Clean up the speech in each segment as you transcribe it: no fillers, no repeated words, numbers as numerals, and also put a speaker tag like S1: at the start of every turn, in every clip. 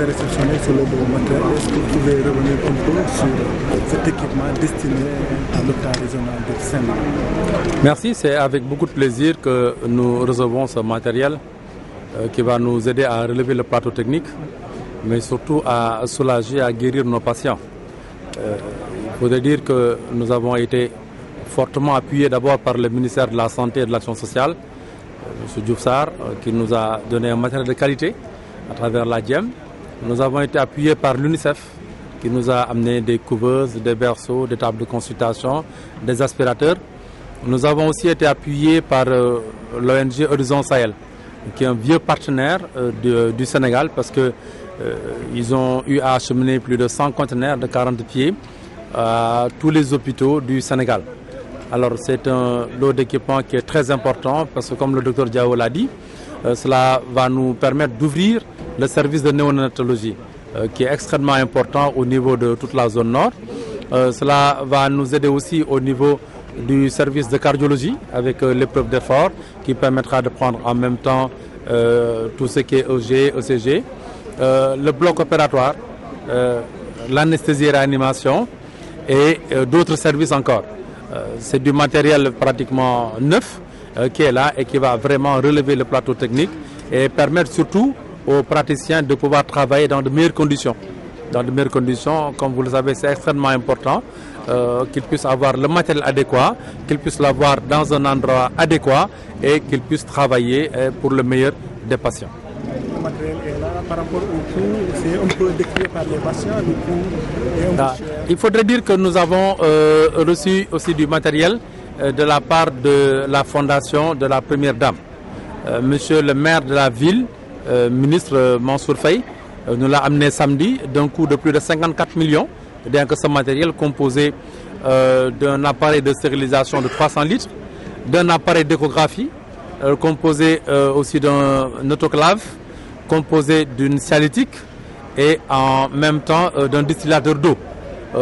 S1: Réceptionné sur le matériel, est-ce que vous pouvez revenir un peu sur cet équipement destiné à l'hôpital régional de Saint-Louis?
S2: Merci, c'est avec beaucoup de plaisir que nous recevons ce matériel qui va nous aider à relever le plateau technique, mais surtout à soulager, à guérir nos patients. Il faudrait dire que nous avons été fortement appuyés d'abord par le ministère de la Santé et de l'Action sociale, M. Diouf Sarr, qui nous a donné un matériel de qualité à travers la DIEM. Nous avons été appuyés par l'UNICEF, qui nous a amené des couveuses, des berceaux, des tables de consultation, des aspirateurs. Nous avons aussi été appuyés par l'ONG Horizon Sahel, qui est un vieux partenaire du Sénégal, parce que ils ont eu à acheminer plus de 100 conteneurs de 40 pieds à tous les hôpitaux du Sénégal. Alors c'est un lot d'équipement qui est très important, parce que comme le docteur Diao l'a dit, cela va nous permettre d'ouvrir le service de néonatologie, qui est extrêmement important au niveau de toute la zone nord. Cela va nous aider aussi au niveau du service de cardiologie, avec l'épreuve d'effort, qui permettra de prendre en même temps tout ce qui est EG, ECG, le bloc opératoire, l'anesthésie et réanimation, et d'autres services encore. C'est du matériel pratiquement neuf qui est là et qui va vraiment relever le plateau technique et permettre surtout aux praticiens de pouvoir travailler dans de meilleures conditions. Dans de meilleures conditions, comme vous le savez, c'est extrêmement important qu'ils puissent avoir le matériel adéquat, qu'ils puissent l'avoir dans un endroit adéquat et qu'ils puissent travailler pour le meilleur des patients.
S1: Le matériel est là par rapport au coût, c'est un peu décrit par les patients, le coût est un peu cher.
S2: Il faudrait dire que nous avons reçu aussi du matériel de la part de la fondation de la Première Dame. Monsieur le maire de la ville, ministre Mansour Faye, nous l'a amené samedi d'un coût de plus de 54 millions, bien que ce matériel composé d'un appareil de stérilisation de 300 litres, d'un appareil d'échographie, composé aussi d'un autoclave, composé d'une cialytique et en même temps d'un distillateur d'eau.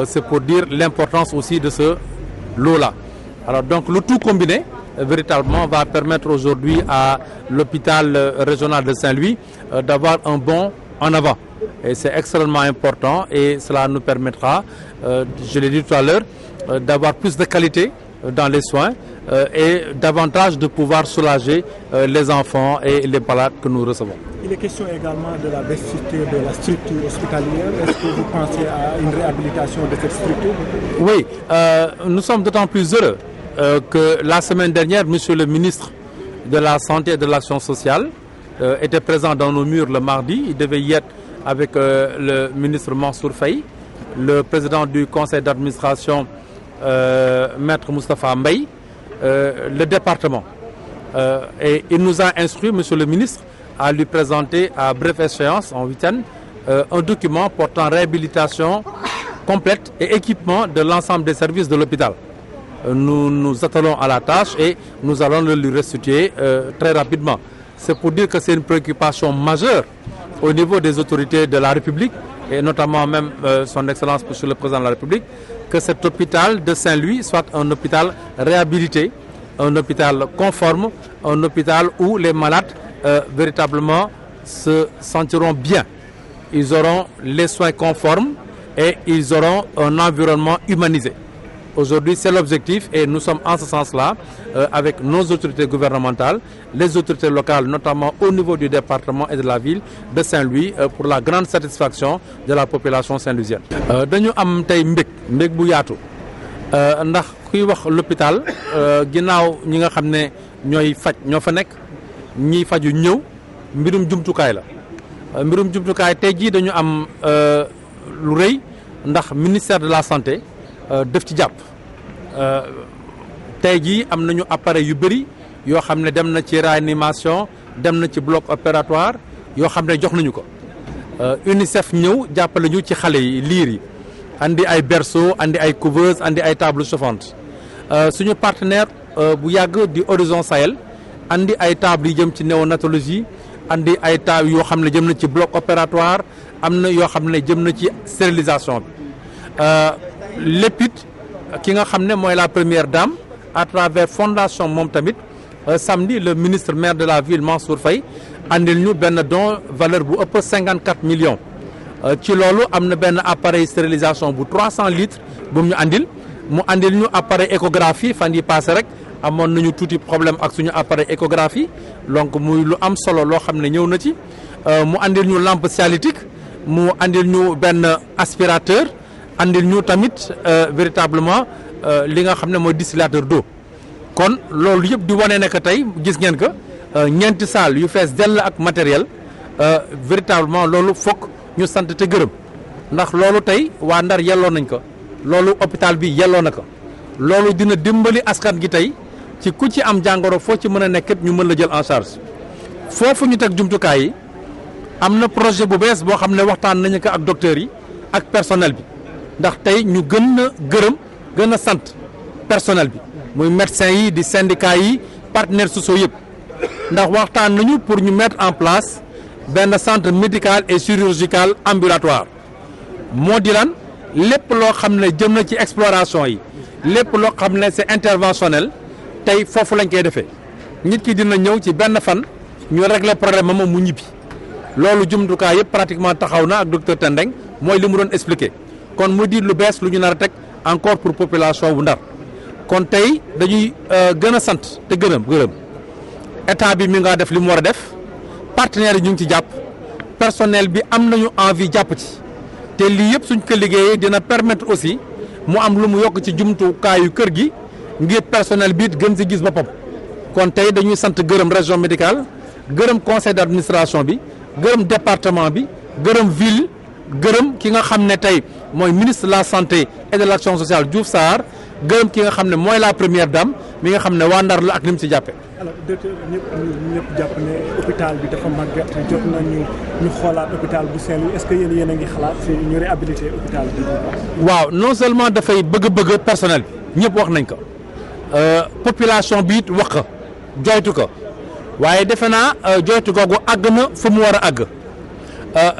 S2: C'est pour dire l'importance aussi de ce lot-là. Alors donc le tout combiné véritablement va permettre aujourd'hui à l'hôpital régional de Saint-Louis d'avoir un bond en avant. Et c'est extrêmement important et cela nous permettra, je l'ai dit tout à l'heure, d'avoir plus de qualité dans les soins et davantage de pouvoir soulager les enfants et les malades que nous recevons.
S1: Il est question également de la vestiture de la structure hospitalière. Est-ce que vous pensez à une réhabilitation de cette structure?
S2: Oui, nous sommes d'autant plus heureux que la semaine dernière, Monsieur le ministre de la Santé et de l'Action sociale était présent dans nos murs le mardi. Il devait y être avec le ministre Mansour Faye, le président du conseil d'administration, Maître Moustapha Mbaye, le département. Et il nous a instruit, Monsieur le ministre, à lui présenter à brève échéance, en week-end, un document portant réhabilitation complète et équipement de l'ensemble des services de l'hôpital. Nous nous attelons à la tâche et nous allons le lui restituer très rapidement. C'est pour dire que c'est une préoccupation majeure au niveau des autorités de la République et notamment même son Excellence Monsieur le Président de la République, que cet hôpital de Saint-Louis soit un hôpital réhabilité, un hôpital conforme, un hôpital où les malades véritablement se sentiront bien. Ils auront les soins conformes et ils auront un environnement humanisé. Aujourd'hui, c'est l'objectif et nous sommes en ce sens-là avec nos autorités gouvernementales, les autorités locales, notamment au niveau du département et de la ville de Saint-Louis, pour la grande satisfaction de la population saint-louisienne. Dañu am tey mbég bu yaatu ndax kuy wax l'hôpital ginnaaw ñi nga xam ne ñooy faj ñoo fa nekk ñiy faju ñëw mbirum jumtukaay la mbirum jumtukaay tey jii dañu am lu rëy ndax ministère de la santé def ci jàpp tey jii am nañu appareil yu bëri yoo xam ne dem na ci réanimation dem na ci bloc opératoire yoo xam ne jox nañu ko UNICEF ñëw jàppale ñu ci xale yi liir yi andi ay berceau andi ay couveuse andi ay table chauffante suñu partenaire bu yàgg di Horizon Sahel andi ay table yi jëm ci néonatologie andi ay table yoo xam ne jëm na ci bloc opératoire am na yoo xam ne jëm na ci stérilisation bi lépp it ki nga xam ne mooy la première dame à travers fondation moom tamit samedi le ministre maire de la ville Mansour Faye andil ñu benn don valeur bu ëpp 54 millions ci loolu am na benn appareil stérilisation bu 300 litres bu mu ñu andil ñu appareil échographie fan yi passé rek amoon nañu tuuti problème ak suñu appareil échographie donc muy lu am solo loo xam ne ñëw na ci mu andil ñu lampe cialytique mu andil ñu benn aspirateur andil ñu tamit véritablement li nga xam ne mooy distillateur d'eau kon loolu yëpp di wane ne que tey gis ngeen que ñeenti salle yu fees dell ak matériel véritablement loolu fokk ñu sant te gërëm ndax loolu tey waa Ndar yelloo nañ ko loolu hôpital bi yelloo na ko loolu dina dimbali askan gi tey ci ku ci am jàngoro foo ci mën a nekk ñu mën la jël en charge foofu ñu teg jumtukaay yi am na projet bu bees boo xam ne waxtaan nañu ko ak docteurs yi ak personnel bi ndax tey ñu gën a gën a sant personnel bi muy médecins yi di syndicats yi partenaires sociaux yëpp ndax waxtaan nañu pour ñu mettre en place benn centre médical et chirurgical ambulatoire moo di lan lépp loo xam ne jëm na ci exploration yi lépp loo xam ne c'est interventionnel tey foofu lañ koy defee nit ki dina ñëw ci benn fan ñu régler problème am mu ñibbi loolu jumtukaay yëpp pratiquement taxaw na ak docteur Tendeng mooy li mu doon expliquer kon mu di lu bees lu ñu nar a teg encore pour population bu Ndar kon tey dañuy gën a sant te gërëm état bi mi nga def li mu war a def partenaires yi ñu ngi ci jàpp personnel bi am nañu envie jàpp ci te lii yëpp suñ ko liggéeyee dina permettre aussi mu am lu mu yokk ci jumtukaayu kër gi ngir personnel bi gën si gis boppam kon tey dañuy sant gërëm région médicale gërëm conseil d'administration bi gërëm département bi gërëm ville gërëm ki nga xam ne tey mooy ministre de la santé et de l'action sociale Diouf Sarr gërëm ki nga xam ne mooy la première dame mi nga xam ne waa Ndar la ak ni mu si jàppee.
S1: alors docteur ñëpp jàpp ne hôpital bi dafa màgget jot nañu ñu xoolaat hôpital bu Saint-Louis est-ce que yéen a ngi xalaat si ñu réhabiliter hôpital bi.
S2: waaw non seulement dafay bëgg personnel bi ñëpp wax nañ ko population bi it wax ko joytu ko waaye defe naa joytu googu àgg na fu mu war a àgg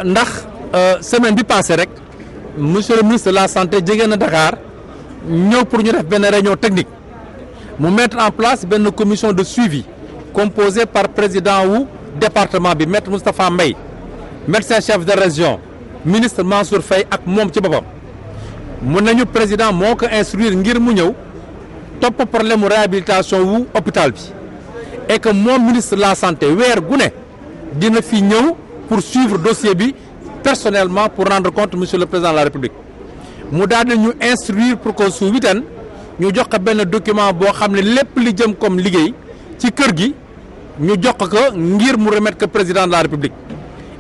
S2: ndax semaine bi passé rek monsieur le ministre de la santé jege na Dakar ñëw pour ñu def benn réunion technique mu mettre en place benn commission de suivi composée par président wu département bi maître Moustapha Mbaye médecin chef de région ministre Mansour Faye ak moom ci boppam mun nañu président moo ko instruire ngir mu ñëw topp problème mu réhabilitation wu hôpital bi et que moom ministre de la santé weer gu ne dina fi ñëw pour suivre dossier bi personnellement pour rendre compte monsieur le président de la république mu daal di ñu instruire pour que su week-end ñu jox ko benn document boo xam ne lépp li jëm comme liggéey ci kër gi ñu jox ko ngir mu remettre ko président de la république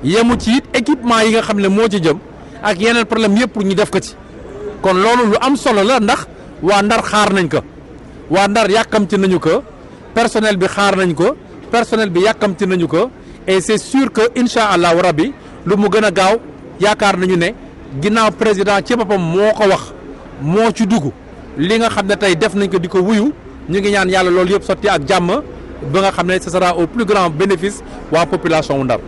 S2: yemu ci it équipement yi nga xam ne moo ci jëm ak yeneen problème yëpp pour ñu def ko ci kon loolu lu am solo la ndax waa Ndar xaar nañ ko waa Ndar yàkkamti nañu ko personnel bi xaar nañ ko personnel bi yàkkamti nañu ko et c'est sûr que incha allahu rabbi lu mu gën a gaaw yaakaar nañu ne ginnaaw président ci boppam moo ko wax moo ci dugg li nga xam ne tey def nañ ko di ko wuyu ñu ngi ñaan yàlla loolu yëpp sotti ak jàmm ba nga xam ne ce sera au plus grand bénéfice waa population wu Ndar